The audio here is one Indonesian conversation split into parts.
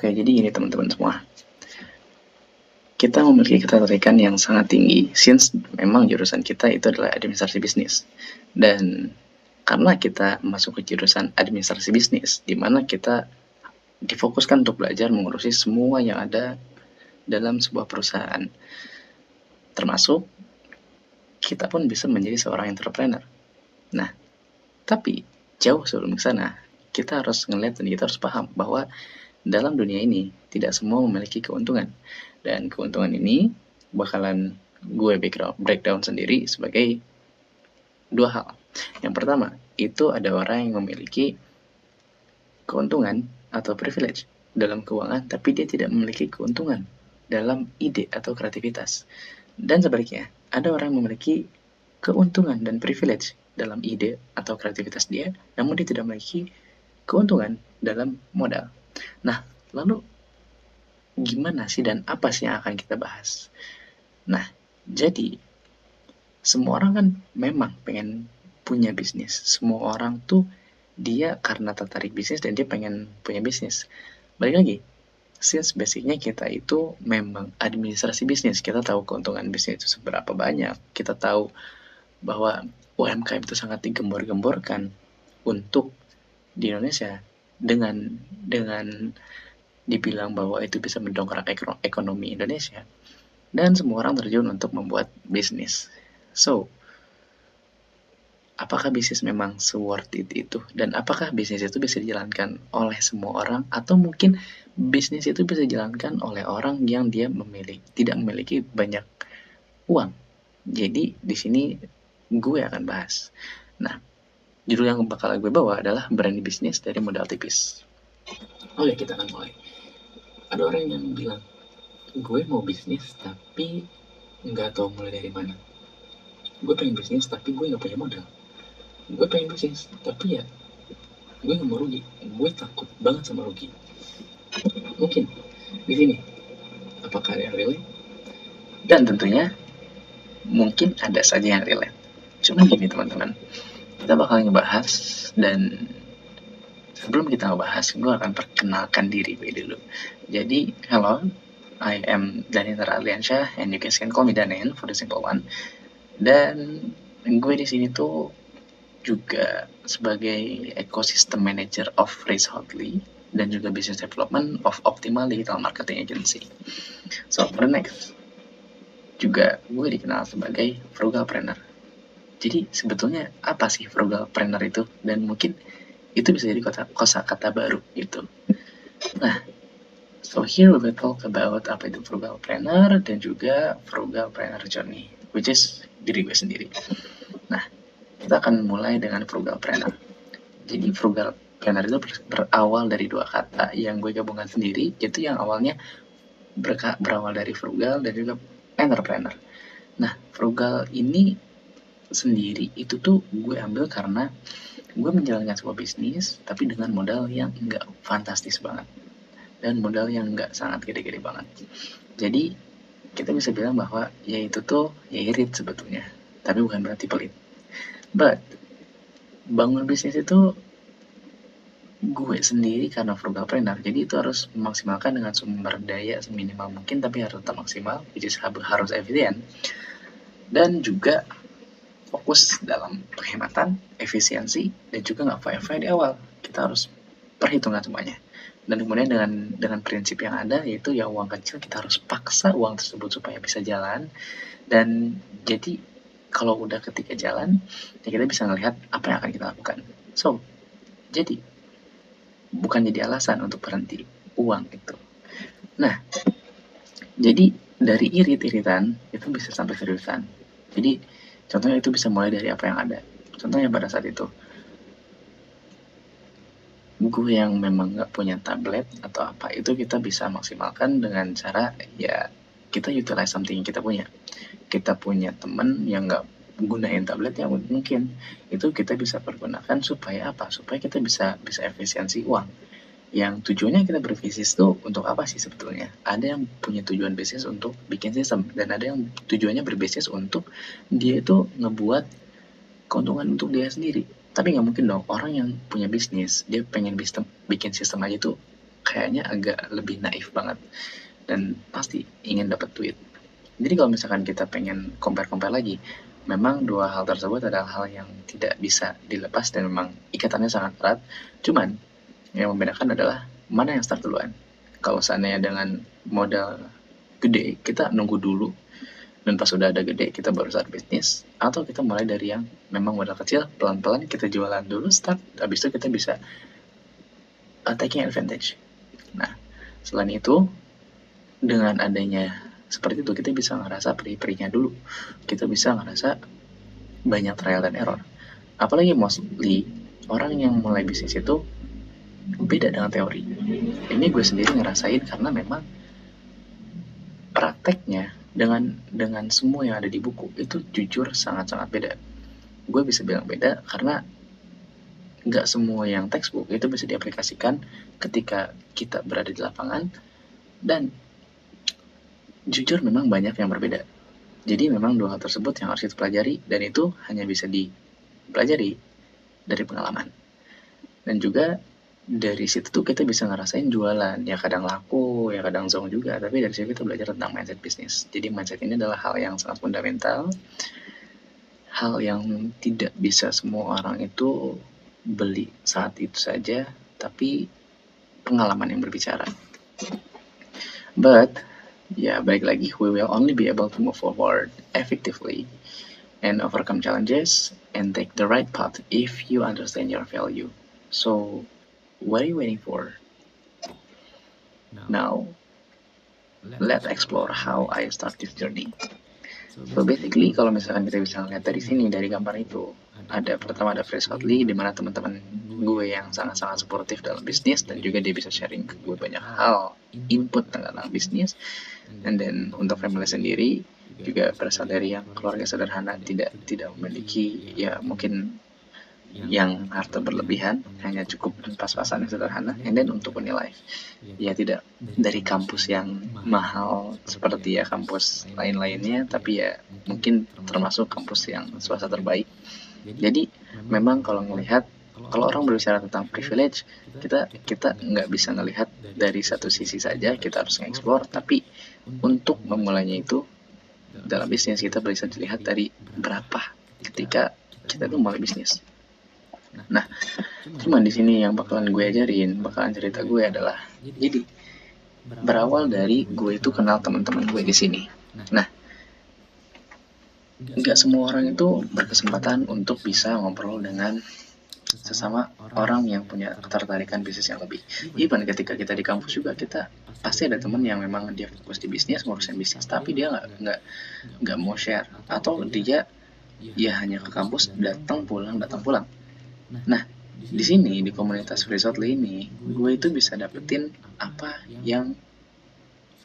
Oke, jadi gini teman-teman semua. Kita memiliki ketertarikan yang sangat tinggi, since memang jurusan kita itu adalah administrasi bisnis. Dan karena kita masuk ke jurusan administrasi bisnis, di mana kita difokuskan untuk belajar mengurusi semua yang ada dalam sebuah perusahaan. Termasuk, kita pun bisa menjadi seorang entrepreneur. Nah, tapi jauh sebelum ke sana, kita harus ngeliat dan kita harus paham bahwa dalam dunia ini tidak semua memiliki keuntungan. Dan keuntungan ini bakalan gue breakdown sendiri sebagai dua hal. Yang pertama, itu ada orang yang memiliki keuntungan atau privilege dalam keuangan, tapi dia tidak memiliki keuntungan dalam ide atau kreativitas. Dan sebaliknya, ada orang yang memiliki keuntungan dan privilege dalam ide atau kreativitas dia, namun dia tidak memiliki keuntungan dalam modal. Nah, lalu gimana sih dan apa sih yang akan kita bahas? Nah, jadi semua orang kan memang pengen punya bisnis. Semua orang tuh dia karena tertarik bisnis dan dia pengen punya bisnis. Balik lagi, since basicnya kita itu memang administrasi bisnis, kita tahu keuntungan bisnis itu seberapa banyak, kita tahu bahwa UMKM itu sangat digembor-gemborkan untuk di Indonesia dengan dibilang bahwa itu bisa mendongkrak ekonomi Indonesia, dan semua orang terjun untuk membuat bisnis. So, apakah bisnis memang se-worth it itu? Dan apakah bisnis itu bisa dijalankan oleh semua orang? Atau mungkin bisnis itu bisa dijalankan oleh orang yang dia tidak memiliki banyak uang? Jadi, di sini gue akan bahas. Nah, judul yang bakal gue bawa adalah berani bisnis dari modal tipis. Oke, kita akan mulai. Ada orang yang bilang, gue mau bisnis tapi nggak tahu mulai dari mana. Gue pengen bisnis tapi gue nggak punya modal. Gue pengen bisnis tapi ya gue nggak mau rugi. Gue takut banget sama rugi. Mungkin di sini apakah ada yang relate? Dan tentunya mungkin ada saja yang relate. Cuma gini teman-teman, kita bakal ngebahas, dan sebelum kita ngebahas, gue akan perkenalkan diri gue dulu. Jadi, hello, I am Daniel Arliansyah, and you can call me Daniel for the simple one. Dan gue di sini tuh juga sebagai ecosystem manager of Race Hotly dan juga business development of Optimal Digital Marketing Agency. So for the next, juga gue dikenal sebagai frugalpreneur. Jadi sebetulnya apa sih frugalpreneur itu? Dan mungkin itu bisa jadi kosakata baru gitu. Nah, so here we will talk about apa itu frugalpreneur dan juga frugalpreneur journey, which is diri gue sendiri. Nah, kita akan mulai dengan frugalpreneur. Jadi frugalpreneur itu berawal dari dua kata yang gue gabungkan sendiri, yaitu yang awalnya berawal dari frugal dan juga entrepreneur. Nah, frugal ini sendiri itu tuh gue ambil karena gue menjalankan sebuah bisnis tapi dengan modal yang nggak fantastis banget dan modal yang nggak sangat gede-gede banget. Jadi kita bisa bilang bahwa ya itu tuh ya irit sebetulnya, tapi bukan berarti pelit. But bangun bisnis itu gue sendiri karena frugalpreneur, jadi itu harus memaksimalkan dengan sumber daya seminimal mungkin, tapi harus tetap maksimal, which is harus efisien, dan juga fokus dalam penghematan, efisiensi, dan juga nggak fire-fire di awal. Kita harus perhitungan semuanya. Dan kemudian dengan prinsip yang ada, yaitu ya uang kecil kita harus paksa uang tersebut supaya bisa jalan. Dan jadi kalau udah ketika jalan, ya kita bisa ngelihat apa yang akan kita lakukan. So, jadi bukan jadi alasan untuk berhenti uang itu. Nah, jadi dari irit-iritan itu bisa sampai seriusan. Jadi contohnya itu bisa mulai dari apa yang ada. Contohnya pada saat itu, gue yang memang nggak punya tablet atau apa, itu kita bisa maksimalkan dengan cara ya kita utilize something yang kita punya. Kita punya teman yang nggak gunain tablet yang mungkin itu kita bisa pergunakan supaya apa? Supaya kita bisa efisiensi uang. Yang tujuannya kita berbisnis tuh untuk apa sih sebetulnya? Ada yang punya tujuan bisnis untuk bikin sistem, dan ada yang tujuannya berbisnis untuk dia itu ngebuat keuntungan untuk dia sendiri. Tapi nggak mungkin dong orang yang punya bisnis dia pengen bikin sistem aja tuh kayaknya agak lebih naif banget dan pasti ingin dapat duit. Jadi kalau misalkan kita pengen compare-compare lagi, memang dua hal tersebut adalah hal yang tidak bisa dilepas dan memang ikatannya sangat erat. Cuman yang membedakan adalah mana yang start duluan. Kalau seandainya dengan modal gede, kita nunggu dulu dan pas udah ada gede kita baru start bisnis, atau kita mulai dari yang memang modal kecil, pelan-pelan kita jualan dulu start, habis itu kita bisa taking advantage. Nah, selain itu dengan adanya seperti itu kita bisa ngerasa perih-perihnya dulu, kita bisa ngerasa banyak trial dan error. Apalagi mostly orang yang mulai bisnis itu beda dengan teori. Ini gue sendiri ngerasain karena memang prakteknya dengan semua yang ada di buku itu jujur sangat-sangat beda. Gue bisa bilang beda karena nggak semua yang textbook itu bisa diaplikasikan ketika kita berada di lapangan, dan jujur memang banyak yang berbeda. Jadi memang dua hal tersebut yang harus kita pelajari, dan itu hanya bisa dipelajari dari pengalaman. Dan juga dari situ tuh kita bisa ngerasain jualan, ya kadang laku, ya kadang zong juga, tapi dari situ kita belajar tentang mindset bisnis. Jadi mindset ini adalah hal yang sangat fundamental, hal yang tidak bisa semua orang itu beli saat itu saja, tapi pengalaman yang berbicara. But ya balik lagi, we will only be able to move forward effectively and overcome challenges and take the right path if you understand your value. So what are you waiting for? Now, let's explore how I start this journey. So basically, kalau misalkan kita bisa lihat dari sini, dari gambar itu, pertama ada Chris Hotley, di mana teman-teman gue yang sangat-sangat suportif dalam bisnis, dan juga dia bisa sharing ke gue banyak hal, input tentang bisnis. And then untuk family sendiri, juga berasal dari yang keluarga sederhana, tidak memiliki ya mungkin yang harta berlebihan, hanya cukup pas-pasan yang sederhana. And then untuk Unilife, ya tidak dari kampus yang mahal seperti ya kampus lain-lainnya, tapi ya mungkin termasuk kampus yang swasta terbaik. Jadi memang kalau orang berbicara tentang privilege, kita nggak bisa ngelihat dari satu sisi saja, kita harus nge-explore. Tapi untuk memulainya itu dalam bisnis, kita bisa dilihat dari berapa ketika kita tuh mulai bisnis. Nah, cuman di sini yang bakalan cerita gue adalah, jadi berawal dari gue itu kenal teman-teman gue di sini. Nah, nggak semua orang itu berkesempatan untuk bisa ngobrol dengan sesama orang yang punya ketertarikan bisnis yang lebih. Even ketika kita di kampus juga, kita pasti ada teman yang memang dia fokus di bisnis, ngurusin bisnis, tapi dia nggak mau share, atau dia ya hanya ke kampus datang pulang. Nah, di sini di komunitas Freezotly ini, gue itu bisa dapetin apa yang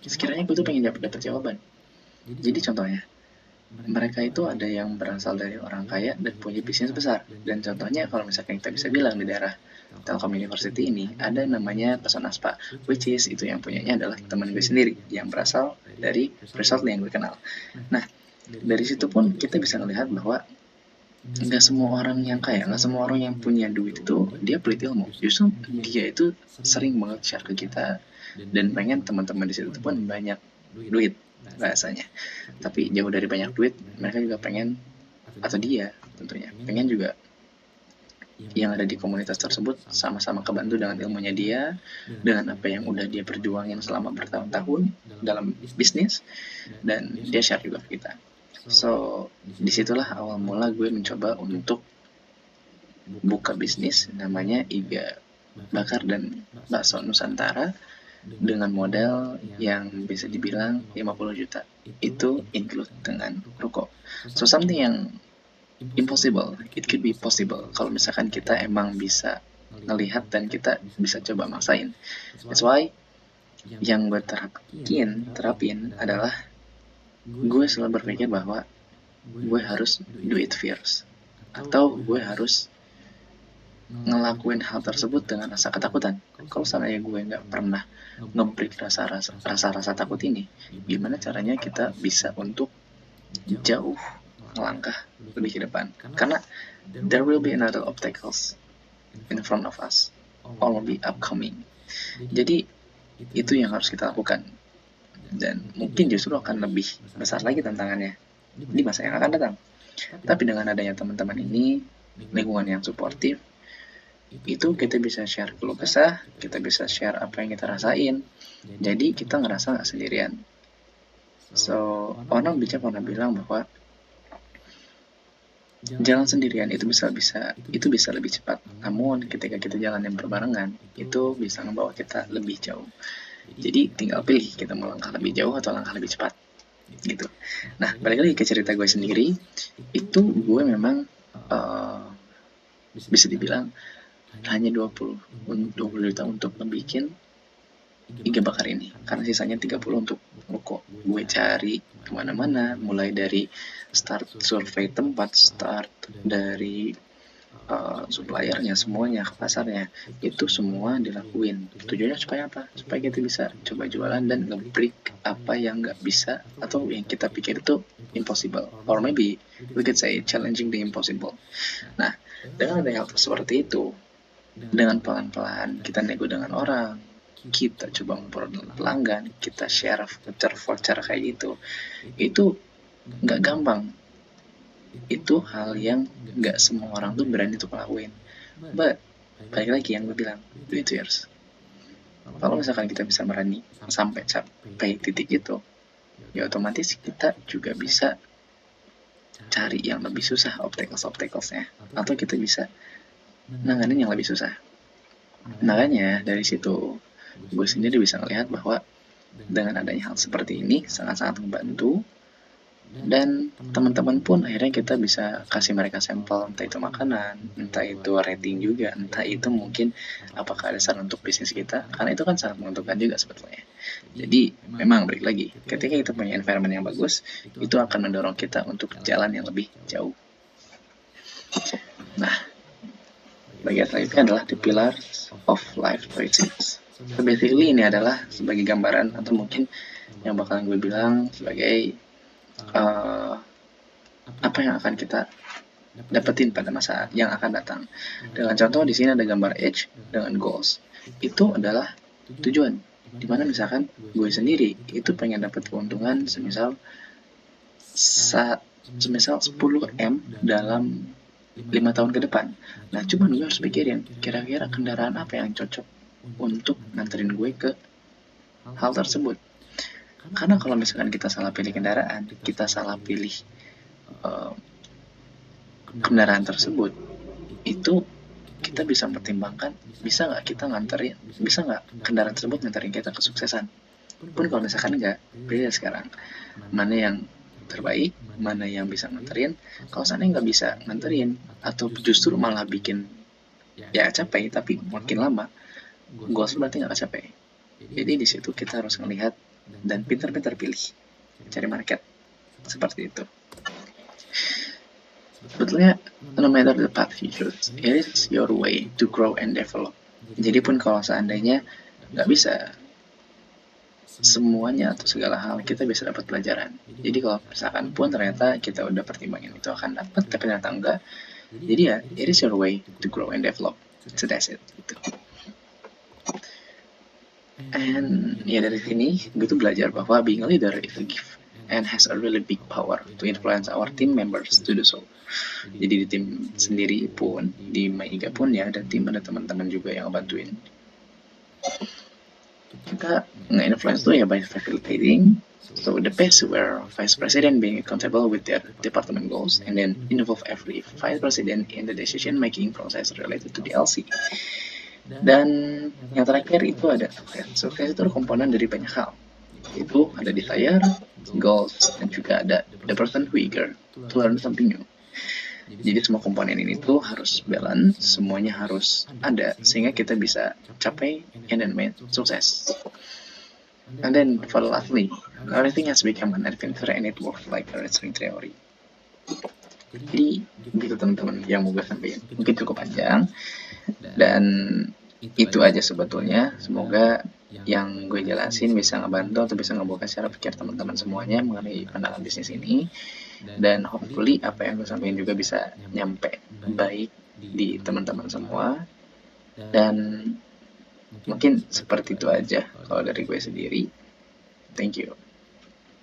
sekiranya gue tuh pengen dapet jawaban. Jadi contohnya, mereka itu ada yang berasal dari orang kaya dan punya bisnis besar. Dan contohnya kalau misalkan kita bisa bilang di daerah Telkom University ini, ada namanya Pesan Aspa, which is itu yang punyanya adalah teman gue sendiri yang berasal dari Freezotly yang gue kenal. Nah, dari situ pun kita bisa melihat bahwa nggak semua orang yang kaya, nggak semua orang yang punya duit itu dia pelit ilmu. Justru dia itu sering banget share ke kita dan pengen teman-teman di situ pun banyak duit bahasanya. Tapi jauh dari banyak duit, mereka juga pengen, atau dia tentunya pengen juga yang ada di komunitas tersebut sama-sama kebantu dengan ilmunya dia, dengan apa yang udah dia perjuangin selama bertahun-tahun dalam bisnis, dan dia share juga ke kita. So, disitulah awal mula gue mencoba untuk buka bisnis namanya Iga Bakar dan Bakso Nusantara dengan modal yang bisa dibilang 50 juta. Itu include dengan ruko. So, something yang impossible, it could be possible kalau misalkan kita emang bisa ngelihat dan kita bisa coba maksain. That's why yang gue terapin adalah gue selalu berpikir bahwa gue harus do it first, atau gue harus ngelakuin hal tersebut dengan rasa ketakutan. Kalau seandainya gue nggak pernah nge-break rasa takut ini, gimana caranya kita bisa untuk jauh melangkah lebih ke depan? Karena there will be another obstacles in front of us, all will be upcoming. Jadi itu yang harus kita lakukan, dan mungkin justru akan lebih besar lagi tantangannya di masa yang akan datang. Tapi dengan adanya teman-teman ini, lingkungan yang suportif, itu kita bisa share keluh kesah, kita bisa share apa yang kita rasain, jadi kita ngerasa nggak sendirian. So, orang bisa pernah bilang bahwa jalan sendirian itu bisa lebih cepat. Namun ketika kita jalan yang berbarengan, itu bisa membawa kita lebih jauh. Jadi tinggal pilih kita mau langkah lebih jauh atau langkah lebih cepat. Gitu. Nah, balik lagi ke cerita gue sendiri, itu gue memang bisa dibilang hanya 20 juta untuk membuat iga bakar ini, karena sisanya 30 untuk rokok. Gue cari kemana-mana, mulai dari start survei tempat, start dari suppliernya, semuanya ke pasarnya, itu semua dilakuin. Tujuannya supaya apa? Supaya kita bisa coba jualan dan nge-break apa yang nggak bisa atau yang kita pikir itu impossible, or maybe we could say challenging the impossible. Nah, dengan ada hal seperti itu, dengan pelan-pelan kita nego dengan orang, kita coba memperoleh pelanggan, kita share voucher kayak gitu, itu nggak gampang. Itu hal yang nggak semua orang tuh berani untuk lakuin. But balik lagi yang gue bilang, do it yours. Kalau misalkan kita bisa berani sampai titik itu, ya otomatis kita juga bisa cari yang lebih susah obstacles-nya, atau kita bisa nanganin yang lebih susah. Makanya dari situ gue sendiri bisa melihat bahwa dengan adanya hal seperti ini sangat-sangat membantu. Dan teman-teman pun akhirnya kita bisa kasih mereka sampel, entah itu makanan, entah itu rating juga, entah itu mungkin apakah ada saran untuk bisnis kita, karena itu kan sangat menentukan juga sebetulnya. Jadi memang balik lagi, ketika kita punya environment yang bagus, itu akan mendorong kita untuk jalan yang lebih jauh. Nah, bagian selanjutnya adalah the pillars of life choices. So basically ini adalah sebagai gambaran, atau mungkin yang bakalan gue bilang sebagai apa yang akan kita dapetin pada masa yang akan datang. Dengan contoh di sini ada gambar edge dengan goals. Itu adalah tujuan. Dimana misalkan gue sendiri itu pengen dapat keuntungan semisal 10M dalam 5 tahun ke depan. Nah, cuman gue harus pikirin kira-kira kendaraan apa yang cocok untuk nganterin gue ke hal tersebut. Karena kalau misalkan kita salah pilih kendaraan, kita salah pilih kendaraan tersebut, itu kita bisa mempertimbangkan, bisa nggak kendaraan tersebut nganterin kita kesuksesan. Pun kalau misalkan nggak, beda sekarang. Mana yang terbaik, mana yang bisa nganterin. Kalau seandainya nggak bisa nganterin, atau justru malah bikin ya capek, tapi makin lama, goals berarti nggak capek. Jadi di situ kita harus melihat dan pintar-pintar pilih, cari market seperti itu. Sebetulnya no matter the path you choose, it is your way to grow and develop. Jadi pun kalau seandainya nggak bisa semuanya atau segala hal, kita bisa dapat pelajaran. Jadi kalau misalkan pun ternyata kita udah pertimbangin itu akan dapat, tapi ternyata enggak, jadi ya it is your way to grow and develop. So that's it. Gitu. And ya dari sini gue tuh belajar bahwa being a leader is a gift and has a really big power to influence our team members to do so. Jadi di tim sendiri pun, di Maiga pun ya ada tim, ada teman-teman juga yang bantuin. Kita nge-influence tuh ya by facilitating. So the best were vice president being accountable with their department goals and then involve every vice president in the decision making process related to the LC. Dan yang terakhir itu ada sukses. Sukses itu komponen dari banyak hal. Itu ada desire, goals, dan juga ada the person who eager to learn something new. Jadi semua komponen ini tuh harus balance, semuanya harus ada sehingga kita bisa capai and then make sukses. And then for lastly, everything has become an adventure and it works like a wrestling theory. Jadi begitu teman-teman yang mau gue sampaikan. Mungkin cukup panjang. Dan itu aja sebetulnya. Semoga yang gue jelasin bisa ngebantu atau bisa ngebuka cara pikir teman-teman semuanya mengenai pandangan bisnis ini. Dan hopefully apa yang gue sampaikan juga bisa nyampe baik di teman-teman semua. Dan Mungkin Mungkin seperti seperti itu itu aja aja kalau kalau dari dari gue. gue sendiri. Thank you.